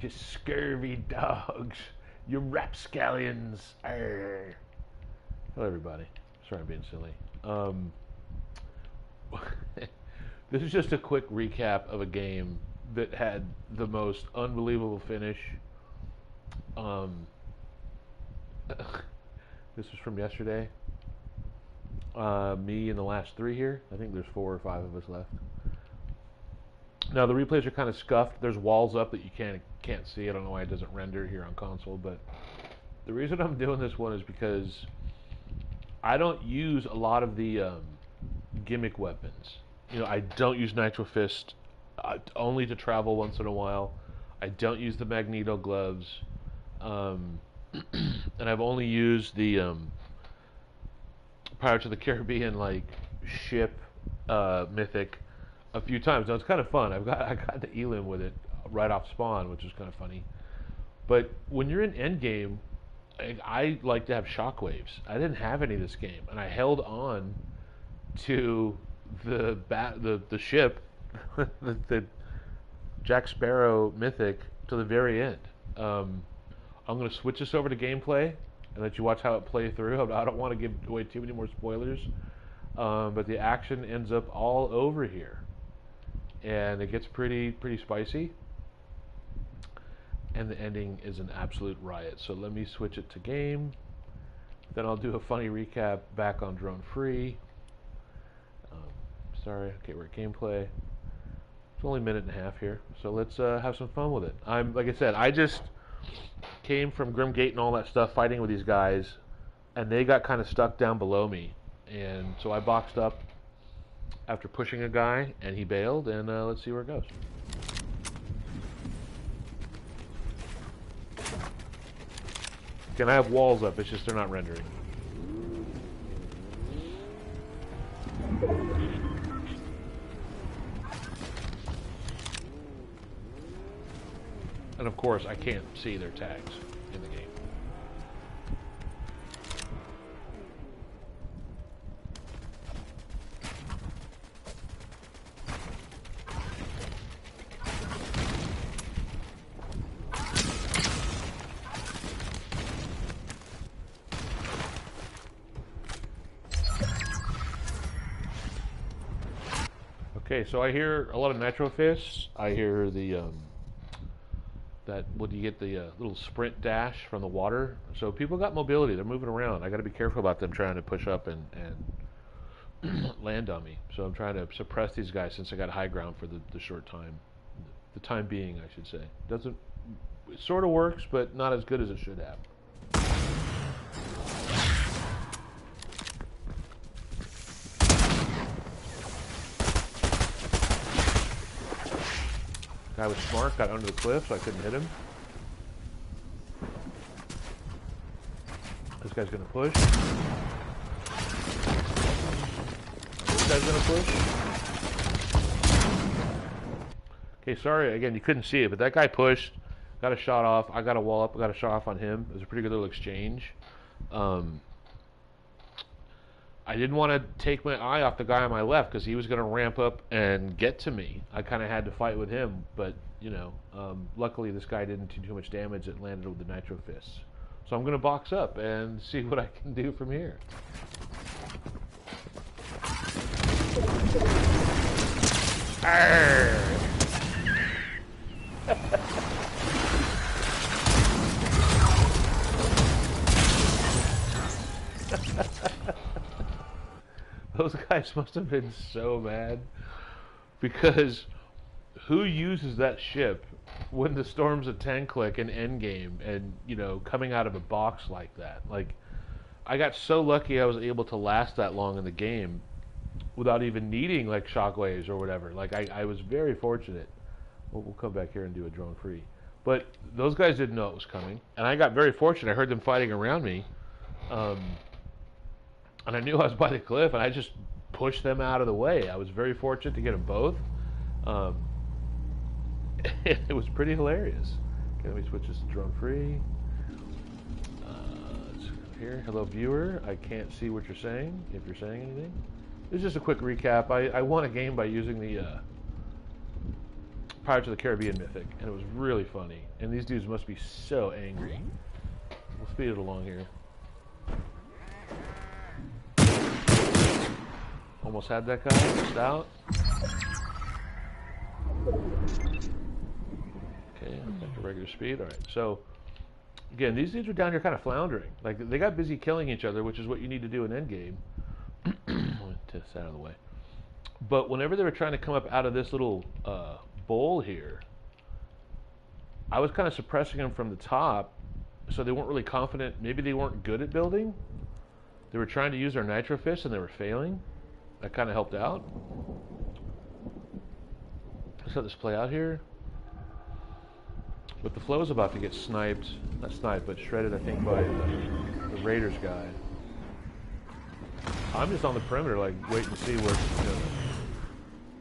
You scurvy dogs. You rapscallions. Arrgh. Hello, everybody. Sorry I'm being silly. This is just a quick recap of a game that had the most unbelievable finish. This was from yesterday. Me and the last three here. I think there's 4 or 5 of us left. Now the replays are kind of scuffed. There's walls up that you can't see. I don't know why it doesn't render here on console, but the reason I'm doing this one is because I don't use a lot of the gimmick weapons. You know, I don't use Nitro Fist only to travel once in a while. I don't use the Magneto gloves, and I've only used the Pirates of the Caribbean like ship Mythic a few times. Now it's kind of fun. I got the Elim with it right off spawn, which is kind of funny. But when you're in endgame, I like to have shockwaves. I didn't have any this game, and I held on to the ship, the Jack Sparrow Mythic to the very end. I'm going to switch this over to gameplay and let you watch how it plays through. I don't want to give away too many more spoilers, but the action ends up all over here, and it gets pretty spicy. And the ending is an absolute riot. So let me switch it to game. Then I'll do a funny recap back on drone free. Sorry, okay, we're at gameplay. It's only a minute and a half here, so let's have some fun with it. Like I said, I just came from Grim Gate and all that stuff, fighting with these guys, and they got kind of stuck down below me, and so I boxed up after pushing a guy, and he bailed, and let's see where it goes. Again, I have walls up, it's just they're not rendering. And of course, I can't see their tags in the game. Okay, so I hear a lot of Nitro Fists. I hear the you get the little sprint dash from the water. So people got mobility. They're moving around. I got to be careful about them trying to push up and land on me. So I'm trying to suppress these guys since I got high ground for the short time. The time being, I should say. It sort of works, but not as good as it should have. Guy was smart, got under the cliff, so I couldn't hit him. This guy's gonna push. This guy's gonna push. Okay, sorry, again, you couldn't see it, but that guy pushed, got a shot off, I got a wall up, I got a shot off on him. It was a pretty good little exchange. I didn't want to take my eye off the guy on my left because he was going to ramp up and get to me. I kind of had to fight with him, but, you know, luckily this guy didn't do too much damage. It landed with the Nitro Fists. So I'm going to box up and see what I can do from here. Aarrgh! Those guys must have been so mad, because who uses that ship when the storm's a 10-click in endgame and, you know, coming out of a box like that? Like, I got so lucky I was able to last that long in the game without even needing, like, shockwaves or whatever. Like, I was very fortunate. We'll come back here and do a drone free. But those guys didn't know it was coming, and I got very fortunate. I heard them fighting around me. And I knew I was by the cliff, and I just pushed them out of the way. I was very fortunate to get them both. It was pretty hilarious. Okay, let me switch this to drone free. Let's go here. Hello, viewer. I can't see what you're saying, if you're saying anything. This is just a quick recap. I won a game by using the Pirates of the Caribbean Mythic, and it was really funny. And these dudes must be so angry. We'll speed it along here. Almost had that guy, just out. Okay, back to regular speed. All right, so again, these dudes are down here kind of floundering. Like, they got busy killing each other, which is what you need to do in endgame. Let me test this out of the way. But whenever they were trying to come up out of this little bowl here, I was kind of suppressing them from the top, so they weren't really confident. Maybe they weren't good at building. They were trying to use their nitro fists and they were failing. That kind of helped out. Let's let this play out here. But the flow is about to get sniped, not sniped, but shredded, I think, by the Raiders guy. I'm just on the perimeter, like, waiting to see what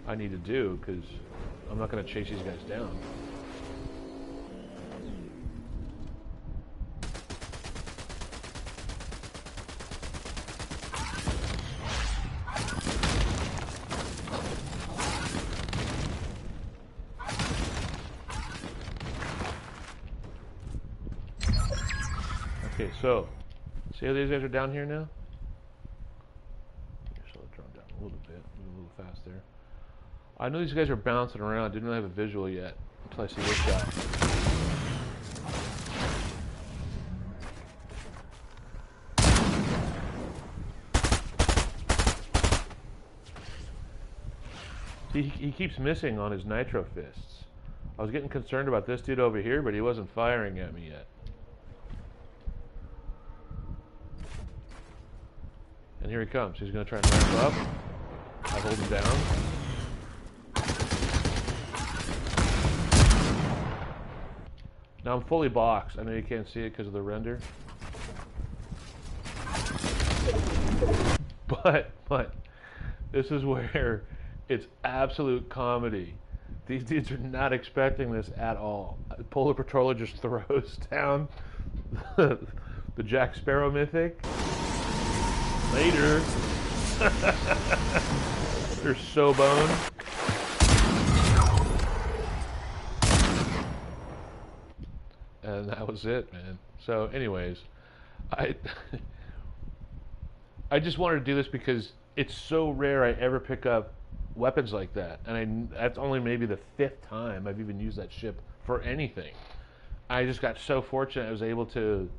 I need to do, because I'm not going to chase these guys down. Okay, so, see how these guys are down here now? So I'll drop down a little bit, move a little fast there. I know these guys are bouncing around, didn't really have a visual yet, until I see this shot. See, he keeps missing on his nitro fists. I was getting concerned about this dude over here, but he wasn't firing at me yet. And here he comes. He's going to try and ramp up. I hold him down. Now I'm fully boxed. I know you can't see it because of the render. But this is where it's absolute comedy. These dudes are not expecting this at all. Polar Patroller just throws down the Jack Sparrow Mythic. Later. They're so boned. And that was it, man. So anyways, I just wanted to do this because it's so rare I ever pick up weapons like that. And that's only maybe the 5th time I've even used that ship for anything. I just got so fortunate I was able to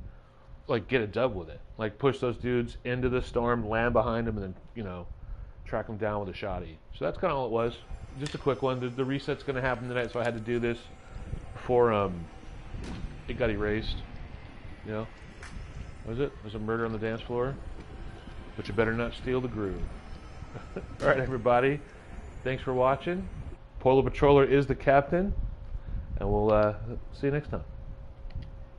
like get a dub with it, like push those dudes into the storm, land behind them, and then track them down with a shotty. So that's kind of all it was. Just a quick one. The reset's going to happen tonight, so I had to do this before it got erased. You know, what was it? There's a murder on the dance floor, but you better not steal the groove. All right, everybody. Thanks for watching. Polar Patroller is the captain, and we'll see you next time.